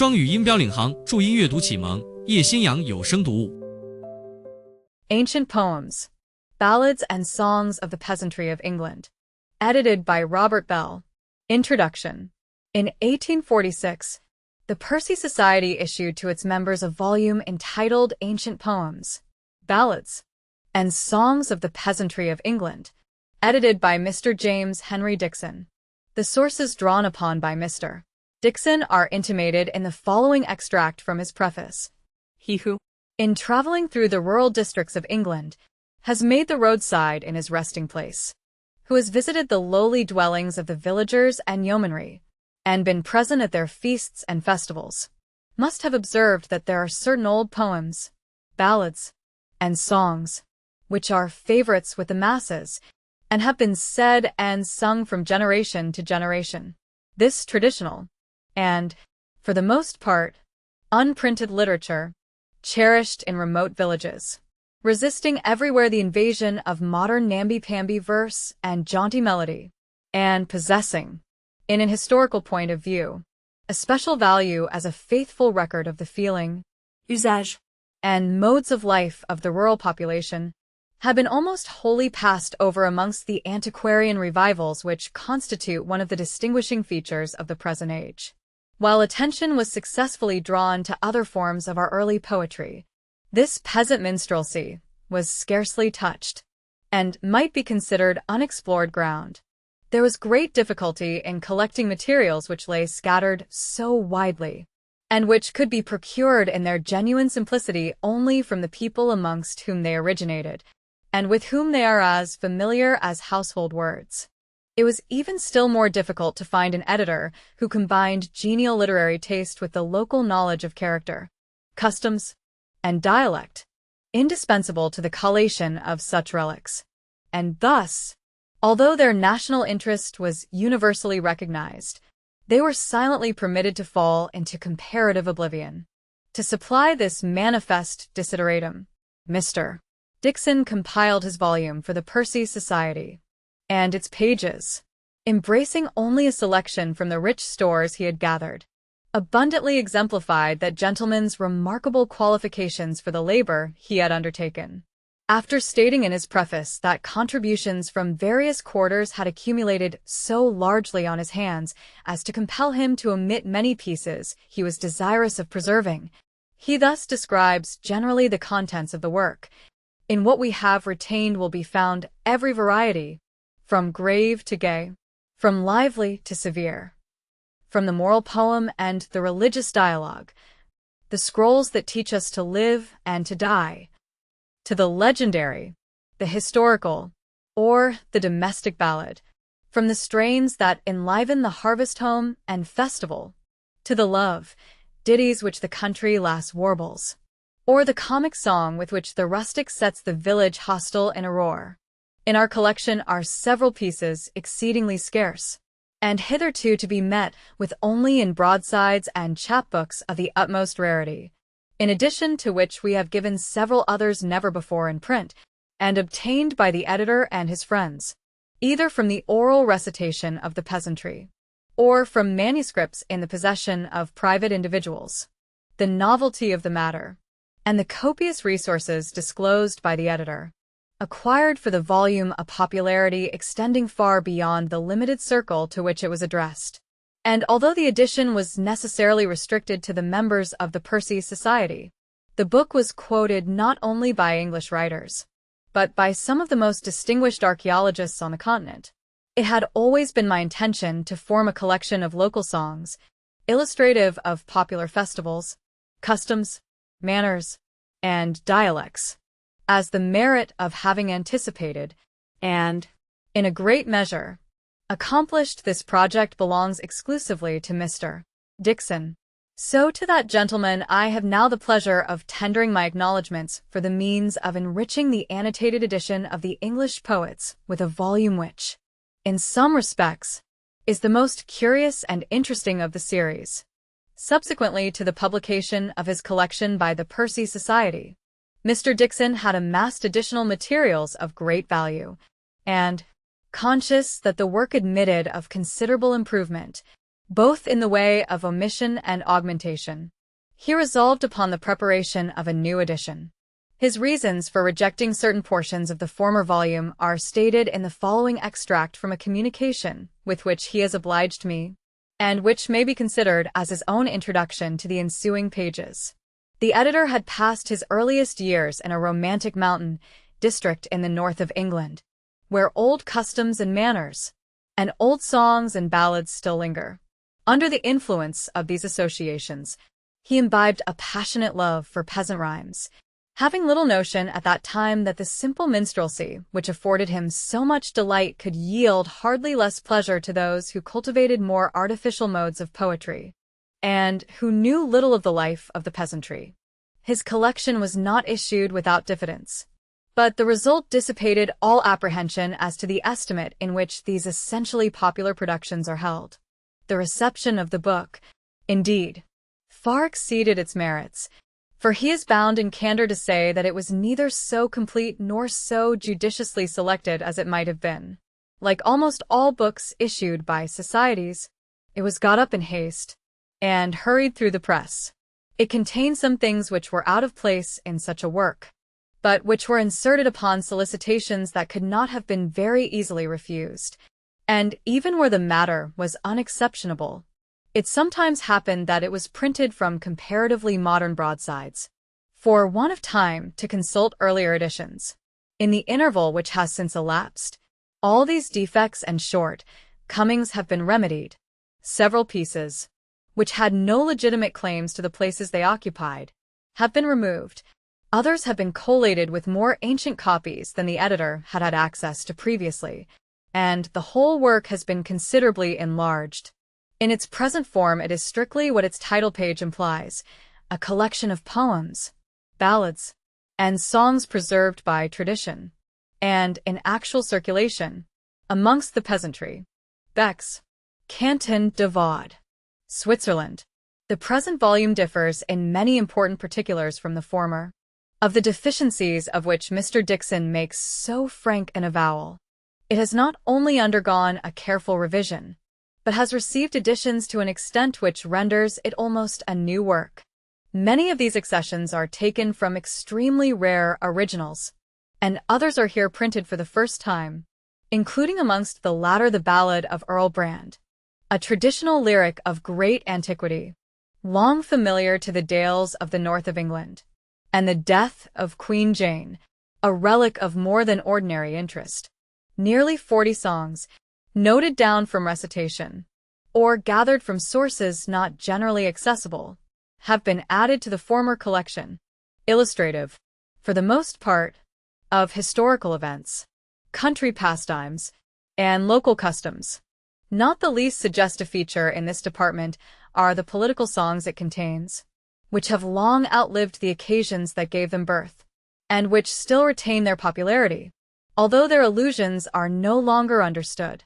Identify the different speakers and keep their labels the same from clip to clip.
Speaker 1: 双语音标领航，注音阅读启蒙，叶兴阳有声读物。
Speaker 2: Ancient Poems, Ballads and Songs of the Peasantry of England, edited by Robert Bell. Introduction. In 1846, the Percy Society issued to its members a volume entitled Ancient Poems, Ballads, and Songs of the Peasantry of England, edited by Mr. James Henry Dickson. The sources drawn upon by Mr. Dickson are intimated in the following extract from his preface. He who, in traveling through the rural districts of England, has made the roadside in his resting place, who has visited the lowly dwellings of the villagers and yeomanry, and been present at their feasts and festivals, must have observed that there are certain old poems, ballads, and songs, which are favorites with the masses, and have been said and sung from generation to generation. This traditional, and, for the most part, unprinted literature, cherished in remote villages, resisting everywhere the invasion of modern namby-pamby verse and jaunty melody, and possessing, in an historical point of view, a special value as a faithful record of the feeling, usage, and modes of life of the rural population, have been almost wholly passed over amongst the antiquarian revivals which constitute one of the distinguishing features of the present age. While attention was successfully drawn to other forms of our early poetry, this peasant minstrelsy was scarcely touched, and might be considered unexplored ground. There was great difficulty in collecting materials which lay scattered so widely, and which could be procured in their genuine simplicity only from the people amongst whom they originated, and with whom they are as familiar as household words. It was even still more difficult to find an editor who combined genial literary taste with the local knowledge of character, customs, and dialect, indispensable to the collation of such relics. And thus, although their national interest was universally recognized, they were silently permitted to fall into comparative oblivion. To supply this manifest desideratum, Mr. Dickson compiled his volume for the Percy Society, and its pages, embracing only a selection from the rich stores he had gathered, abundantly exemplified that gentleman's remarkable qualifications for the labor he had undertaken. After stating in his preface that contributions from various quarters had accumulated so largely on his hands as to compel him to omit many pieces he was desirous of preserving, he thus describes generally the contents of the work. In what we have retained will be found every variety, from grave to gay, from lively to severe, from the moral poem and the religious dialogue, the scrolls that teach us to live and to die, to the legendary, the historical, or the domestic ballad, from the strains that enliven the harvest home and festival, to the love ditties which the country lass warbles, or the comic song with which the rustic sets the village hostel in a roar. In our collection are several pieces exceedingly scarce, and hitherto to be met with only in broadsides and chapbooks of the utmost rarity, in addition to which we have given several others never before in print, and obtained by the editor and his friends, either from the oral recitation of the peasantry, or from manuscripts in the possession of private individuals. The novelty of the matter, and the copious resources disclosed by the editor, acquired for the volume a popularity extending far beyond the limited circle to which it was addressed. And although the edition was necessarily restricted to the members of the Percy Society, the book was quoted not only by English writers, but by some of the most distinguished archaeologists on the continent. It had always been my intention to form a collection of local songs, illustrative of popular festivals, customs, manners, and dialects, as the merit of having anticipated, and, in a great measure, accomplished this project belongs exclusively to Mr. Dickson. So to that gentleman I have now the pleasure of tendering my acknowledgments for the means of enriching the annotated edition of the English poets with a volume which, in some respects, is the most curious and interesting of the series. Subsequently to the publication of his collection by the Percy Society, Mr. Dickson had amassed additional materials of great value, and, conscious that the work admitted of considerable improvement, both in the way of omission and augmentation. He resolved upon the preparation of a new edition. His reasons for rejecting certain portions of the former volume are stated in the following extract from a communication with which he has obliged me, and which may be considered as his own introduction to the ensuing pages. The editor had passed his earliest years in a romantic mountain district in the north of England, where old customs and manners, and old songs and ballads still linger. Under the influence of these associations, he imbibed a passionate love for peasant rhymes, having little notion at that time that the simple minstrelsy which afforded him so much delight could yield hardly less pleasure to those who cultivated more artificial modes of poetry, and who knew little of the life of the peasantry. His collection was not issued without diffidence, but the result dissipated all apprehension as to the estimate in which these essentially popular productions are held. The reception of the book, indeed, far exceeded its merits, for he is bound in candor to say that it was neither so complete nor so judiciously selected as it might have been. Like almost all books issued by societies, it was got up in haste and hurried through the press. It contained some things which were out of place in such a work, but which were inserted upon solicitations that could not have been very easily refused, and even where the matter was unexceptionable, it sometimes happened that it was printed from comparatively modern broadsides, for want of time to consult earlier editions. In the interval which has since elapsed, all these defects and shortcomings have been remedied. Several pieces, which had no legitimate claims to the places they occupied, have been removed. Others have been collated with more ancient copies than the editor had had access to previously, and the whole work has been considerably enlarged. In its present form it is strictly what its title page implies, a collection of poems, ballads, and songs preserved by tradition, and in actual circulation, amongst the peasantry. Beck's, Canton de Vaud, Switzerland. The present volume differs in many important particulars from the former, of the deficiencies of which Mr. Dixon makes so frank an avowal. It has not only undergone a careful revision, but has received additions to an extent which renders it almost a new work. Many of these accessions are taken from extremely rare originals, and others are here printed for the first time, including amongst the latter the ballad of Earl Brand, a traditional lyric of great antiquity, long familiar to the dales of the north of England, and the death of Queen Jane, a relic of more than ordinary interest. Nearly 40 songs, noted down from recitation, or gathered from sources not generally accessible, have been added to the former collection, illustrative, for the most part, of historical events, country pastimes, and local customs. Not the least suggestive feature in this department are the political songs it contains, which have long outlived the occasions that gave them birth, and which still retain their popularity, although their allusions are no longer understood.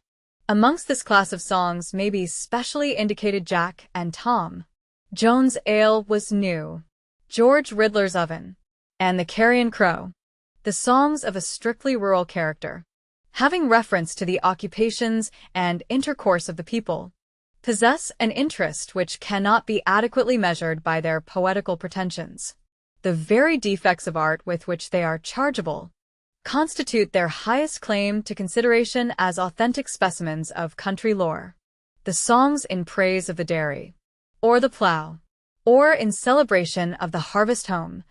Speaker 2: Amongst this class of songs may be specially indicated Jack and Tom, Joan's Ale Was New, George Riddler's Oven, and the Carrion Crow, the songs of a strictly rural character, having reference to the occupations and intercourse of the people, possess an interest which cannot be adequately measured by their poetical pretensions. The very defects of art with which they are chargeable constitute their highest claim to consideration as authentic specimens of country lore. The songs in praise of the dairy, or the plough, or in celebration of the harvest home,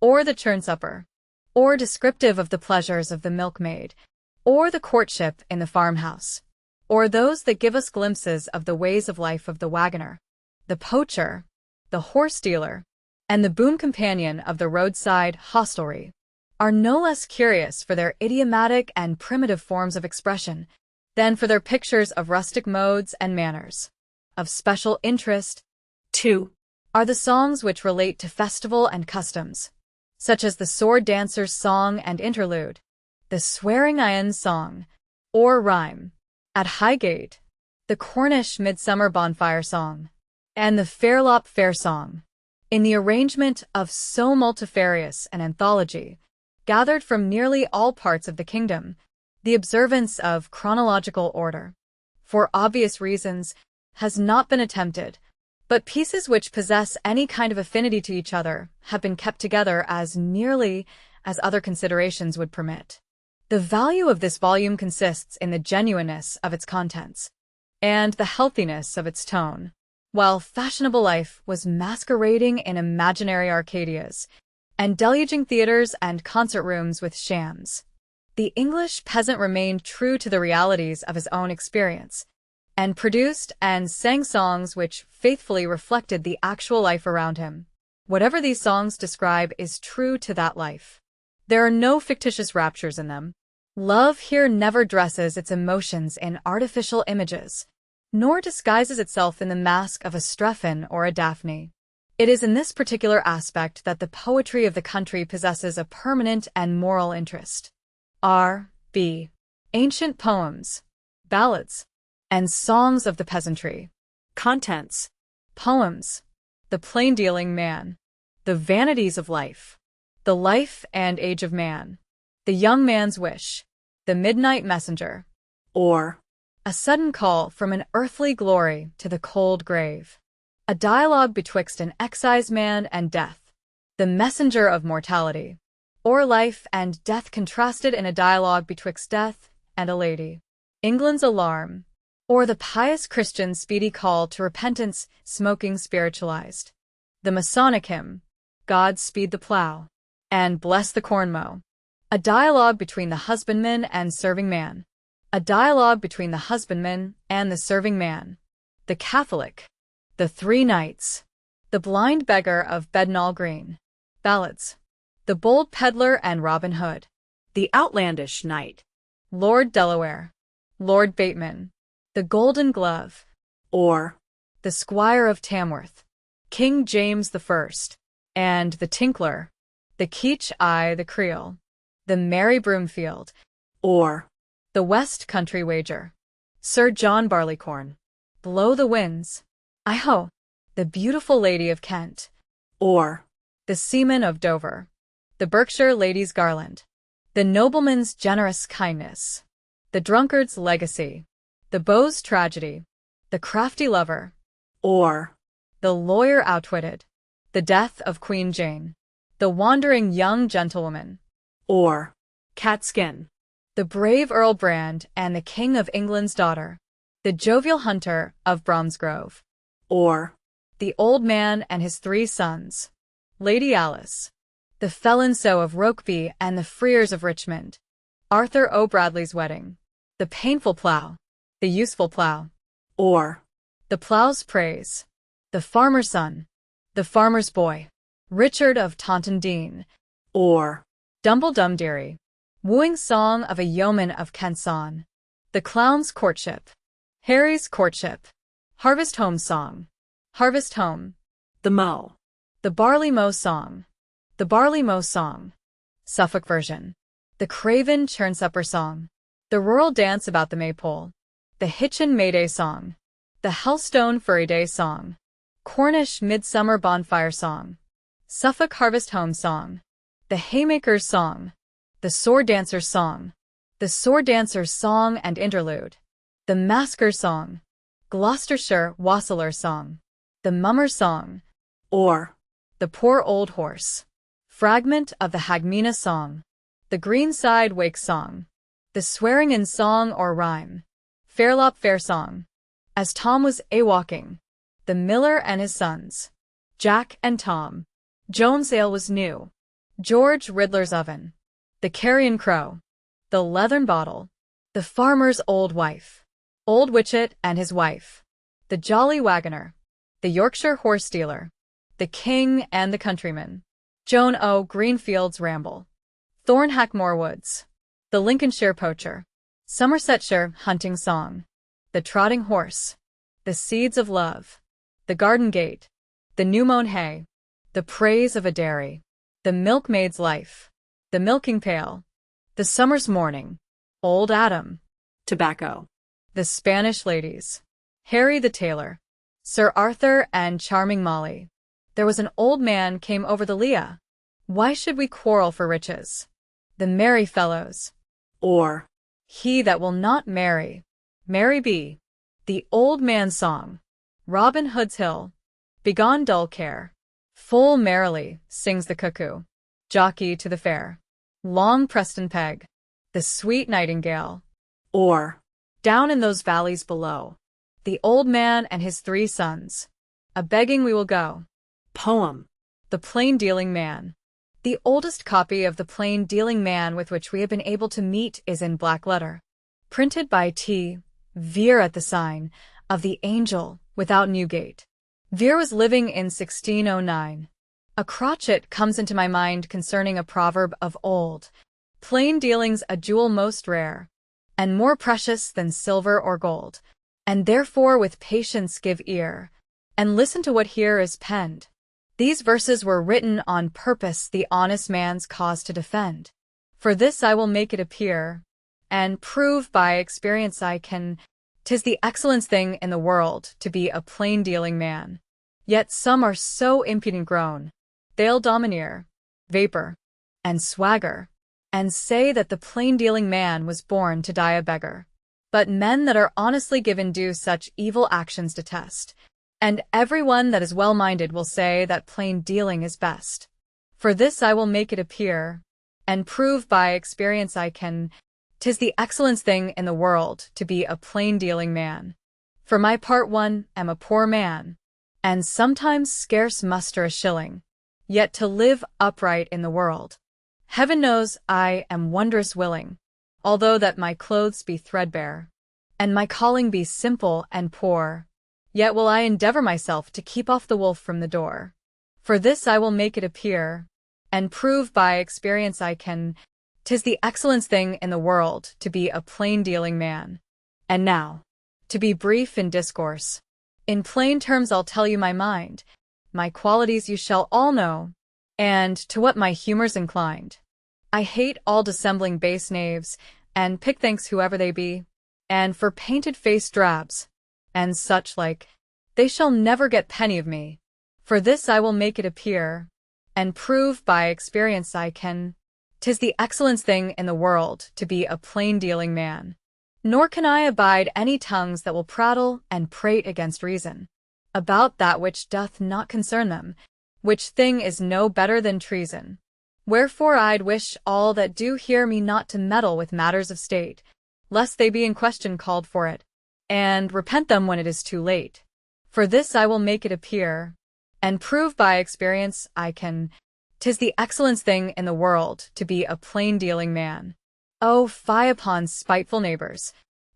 Speaker 2: or the churn supper, or descriptive of the pleasures of the milkmaid, or the courtship in the farmhouse, or those that give us glimpses of the ways of life of the wagoner, the poacher, the horse-dealer, and the boon companion of the roadside hostelry, are no less curious for their idiomatic and primitive forms of expression than for their pictures of rustic modes and manners. Of special interest, too, are the songs which relate to festival and customs, such as the sword dancer's song and interlude, the swearing Ian's song, or rhyme, at Highgate, the Cornish midsummer bonfire song, and the Fairlop fair song. In the arrangement of so multifarious an anthology, gathered from nearly all parts of the kingdom, the observance of chronological order, for obvious reasons, has not been attempted, but pieces which possess any kind of affinity to each other have been kept together as nearly as other considerations would permit. The value of this volume consists in the genuineness of its contents and the healthiness of its tone. While fashionable life was masquerading in imaginary Arcadias and deluging theaters and concert rooms with shams, the English peasant remained true to the realities of his own experience and produced and sang songs which faithfully reflected the actual life around him. Whatever these songs describe is true to that life. There are no fictitious raptures in them. Love here never dresses its emotions in artificial images, nor disguises itself in the mask of a Strephon or a Daphne. It is in this particular aspect that the poetry of the country possesses a permanent and moral interest. R.B. Ancient poems, ballads, and songs of the peasantry.
Speaker 3: Contents.
Speaker 2: Poems. The plain-dealing man. The vanities of life. The life and age of man. The young man's wish. The midnight messenger.
Speaker 3: Or.
Speaker 2: A sudden call from an earthly glory to the cold grave. A dialogue betwixt an exciseman and death. The messenger of mortality. Or life and death contrasted in a dialogue betwixt death and a lady. England's alarm. Or the pious Christian's speedy call to repentance, smoking spiritualized. The Masonic hymn. God speed the plough. And bless the corn mow. A dialogue between the husbandman and serving man. A dialogue between the husbandman and the serving man. The Catholic. The Three Knights. The blind beggar of Bednall Green. Ballads. The bold peddler and Robin Hood.
Speaker 3: The outlandish knight.
Speaker 2: Lord Delaware. Lord Bateman. The Golden Glove.
Speaker 3: Or.
Speaker 2: The Squire of Tamworth. King James I. And the Tinkler. The Keach I the Creole. The Merry Broomfield.
Speaker 3: Or.
Speaker 2: The West Country Wager. Sir John Barleycorn. Blow the winds. I-ho. The Beautiful Lady of Kent.
Speaker 3: Or.
Speaker 2: The Seaman of Dover. The Berkshire Lady's Garland. The Nobleman's Generous Kindness. The Drunkard's Legacy. The Beau's Tragedy. The Crafty Lover.
Speaker 3: Or.
Speaker 2: The Lawyer Outwitted. The Death of Queen Jane. The Wandering Young Gentlewoman.
Speaker 3: Or. Catskin.
Speaker 2: The Brave Earl Brand and the King of England's Daughter. The Jovial Hunter of Bromsgrove.
Speaker 3: Or.
Speaker 2: The Old Man and His Three Sons. Lady Alice. The Felon So of Rokeby and the Freers of Richmond. Arthur O'Bradley's Wedding. The Painful Plough. The Useful Plough.
Speaker 3: Or.
Speaker 2: The Plough's Praise. The Farmer's Son. The Farmer's Boy. Richard of Taunton Dean.
Speaker 3: Or.
Speaker 2: Dumbledumdeary. Wooing Song of a Yeoman of Kenson. The Clown's Courtship. Harry's Courtship. Harvest Home Song. Harvest Home.
Speaker 3: The Mow.
Speaker 2: The Barley Mow Song. The Barley Mow Song. Suffolk version. The Craven Churnsupper Song. The Rural Dance About the Maypole. The Hitchin Mayday Song. The Helstone Furry Day Song. Cornish Midsummer Bonfire Song. Suffolk Harvest Home Song. The Haymaker's Song. The Sword Dancer's Song. The Sword Dancer's Song and Interlude. The Masker's Song. Gloucestershire Wassailer's Song. The Mummer's Song.
Speaker 3: Or.
Speaker 2: The Poor Old Horse. Fragment of the Hagmena Song. The Greenside Wake Song. The Swearing-in Song or Rhyme. Fairlop Fair Song. As Tom was a-walking. The Miller and His Sons. Jack and Tom. Joan's Ale was new. George Riddler's Oven. The Carrion Crow. The Leathern Bottle. The Farmer's Old Wife. Old Witchet and His Wife. The Jolly Wagoner. The Yorkshire Horse Dealer. The King and the Countryman. Joan O. Greenfield's Ramble. Thornhackmore Woods. The Lincolnshire Poacher. Somersetshire Hunting Song. The Trotting Horse. The Seeds of Love. The Garden Gate. The New Mown Hay. The Praise of a Dairy. The Milkmaid's Life. The Milking Pail. The Summer's Morning. Old Adam.
Speaker 3: Tobacco.
Speaker 2: The Spanish Ladies. Harry the Tailor. Sir Arthur and Charming Molly. There was an old man came over the Lea. Why should we quarrel for riches? The Merry Fellows.
Speaker 3: Or.
Speaker 2: He that will not marry. Marry be. The Old Man's Song. Robin Hood's hill. Begone dull care. Full merrily sings the cuckoo. Jockey to the fair. Long Preston peg. The sweet nightingale.
Speaker 3: Or.
Speaker 2: Down in those valleys below. The old man and his 3 sons. A-begging we will go.
Speaker 3: Poem.
Speaker 2: The Plain-Dealing Man. The oldest copy of The Plain-Dealing Man with which we have been able to meet is in black letter. Printed by T. Vere at the sign of the Angel without Newgate. Vere was living in 1609. A crotchet comes into my mind concerning a proverb of old. Plain dealing's a jewel most rare, and more precious than silver or gold. And therefore with patience give ear, and listen to what here is penned. These verses were written on purpose the honest man's cause to defend. For this I will make it appear, and prove by experience I can, 'tis the excellence thing in the world to be a plain-dealing man. Yet some are so impudent grown, they'll domineer, vapor, and swagger, and say that the plain-dealing man was born to die a beggar. But men that are honestly given do such evil actions detest, and everyone that is well-minded will say that plain dealing is best. For this I will make it appear, and prove by experience I can, 'tis the excellence thing in the world to be a plain-dealing man. For my part one am a poor man, and sometimes scarce muster a shilling, yet to live upright in the world. Heaven knows I am wondrous willing, although that my clothes be threadbare, and my calling be simple and poor, yet will I endeavor myself to keep off the wolf from the door. For this I will make it appear, and prove by experience I can, 'tis the excellence thing in the world to be a plain-dealing man. And now, to be brief in discourse, in plain terms I'll tell you my mind, my qualities you shall all know, and to what my humour's inclined. I hate all dissembling base knaves, and pickthinks whoever they be, and for painted-faced drabs, and such like, they shall never get penny of me. For this I will make it appear, and prove by experience I can, 'tis the excellence thing in the world to be a plain-dealing man. Nor can I abide any tongues that will prattle and prate against reason, about that which doth not concern them, which thing is no better than treason. Wherefore I'd wish all that do hear me not to meddle with matters of state, lest they be in question called for it, and repent them when it is too late. For this I will make it appear, and prove by experience I can, 'tis the excellence thing in the world to be a plain-dealing man. Oh, fie upon spiteful neighbors,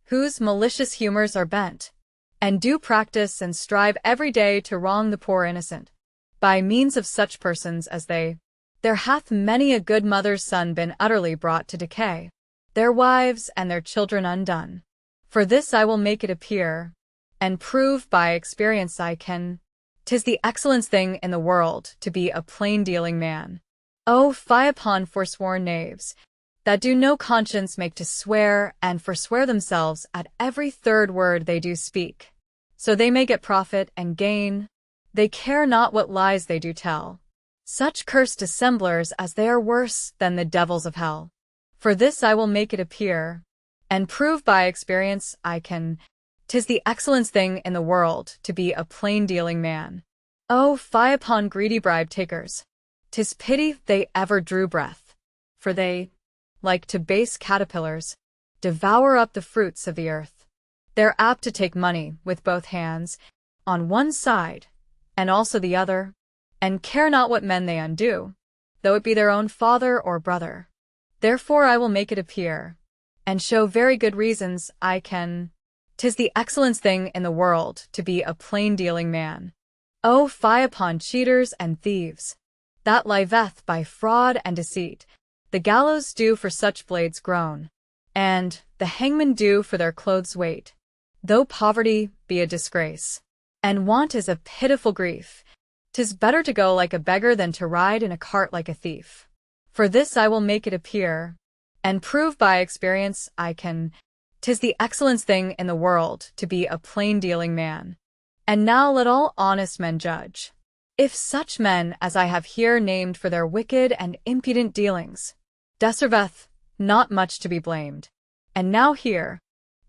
Speaker 2: whose malicious humours are bent, and do practice and strive every day to wrong the poor innocent. By means of such persons as they, there hath many a good mother's son been utterly brought to decay, their wives and their children undone. For this I will make it appear, and prove by experience I can, 'tis the excellence thing in the world to be a plain-dealing man. Oh, fie upon forsworn knaves, that do no conscience make to swear and forswear themselves at every third word they do speak, so they may get profit and gain. They care not what lies they do tell. Such cursed dissemblers as they are worse than the devils of hell. For this I will make it appear, and prove by experience I can, 'tis the excellence thing in the world to be a plain-dealing man. Oh, fie upon greedy bribe-takers, 'tis pity they ever drew breath, for they, like to base caterpillars, devour up the fruits of the earth. They're apt to take money with both hands, on one side, and also the other, and care not what men they undo, though it be their own father or brother. Therefore I will make it appear, and show very good reasons I can, 'tis the excellence thing in the world to be a plain-dealing man. Oh, fie upon cheaters and thieves, that liveth by fraud and deceit. The gallows do for such blades groan, and the hangman do for their clothes' weight. Though poverty be a disgrace, and want is a pitiful grief, 'tis better to go like a beggar than to ride in a cart like a thief. For this I will make it appear, and prove by experience I can, 'tis the excellence thing in the world to be a plain-dealing man. And now let all honest men judge, if such men as I have here named for their wicked and impudent dealings, deserveth not much to be blamed. And now here,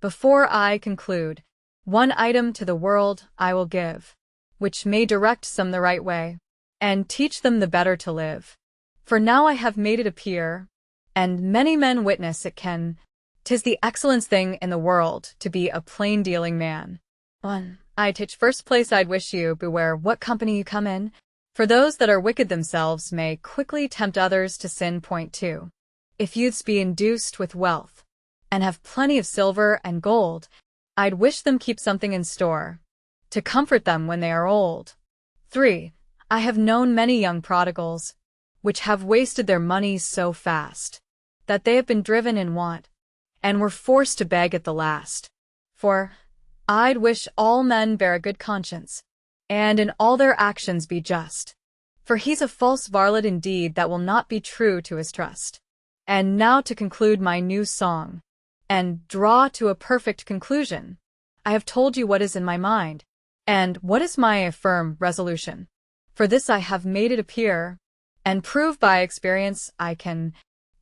Speaker 2: before I conclude, One item to the world I will give, which may direct some the right way, and teach them the better to live. For now I have made it appear, and many men witness it can, 'tis the excellence thing in the world to be a plain-dealing man. 1. I teach first place I'd wish you beware what company you come in, for those that are wicked themselves may quickly tempt others to sin. Point 2. If youths be induced with wealth, and have plenty of silver and gold, I'd wish them keep something in store, to comfort them when they are old. 3. I have known many young prodigals, which have wasted their money so fast, that they have been driven in want, and were forced to beg at the last. 4. I'd wish all men bear a good conscience, and in all their actions be just. For he's a false varlet indeed that will not be true to his trust. And now to conclude my new song, and draw to a perfect conclusion, I have told you what is in my mind, and what is my firm resolution. For this I have made it appear, and prove by experience I can,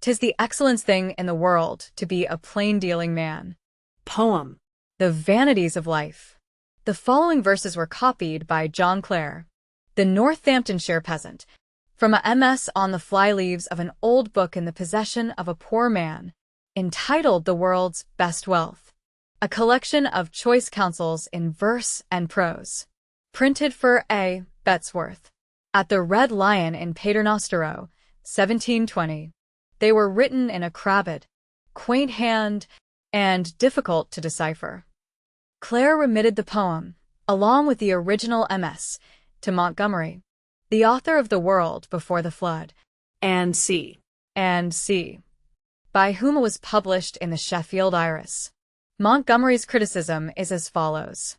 Speaker 2: 'tis the excellence thing in the world to be a plain-dealing man.
Speaker 3: Poem.
Speaker 2: The Vanities of Life. The following verses were copied by John Clare, the Northamptonshire peasant, from a MS on the fly-leaves of an old book in the possession of a poor man, entitled The World's Best Wealth, a collection of choice counsels in verse and prose, printed for A. Bettesworth, at the Red Lion in Paternostero, 1720. They were written in a crabbed, quaint hand, and difficult to decipher. Clare remitted the poem, along with the original MS, to Montgomery, the author of The World Before the Flood,
Speaker 3: And C.
Speaker 2: by whom it was published in the Sheffield Iris. Montgomery's criticism is as follows.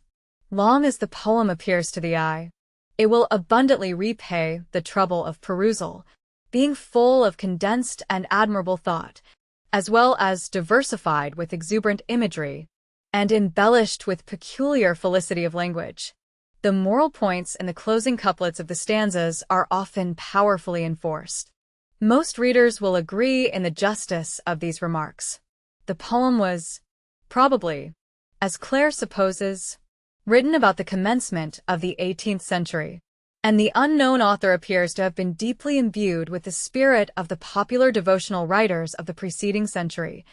Speaker 2: Long as the poem appears to the eye, it will abundantly repay the trouble of perusal, being full of condensed and admirable thought, as well as diversified with exuberant imagery, and embellished with peculiar felicity of language. The moral points in the closing couplets of the stanzas are often powerfully enforced. Most readers will agree in the justice of these remarks. The poem was, probably, as Clare supposes, written about the commencement of the 18th century, and the unknown author appears to have been deeply imbued with the spirit of the popular devotional writers of the preceding century,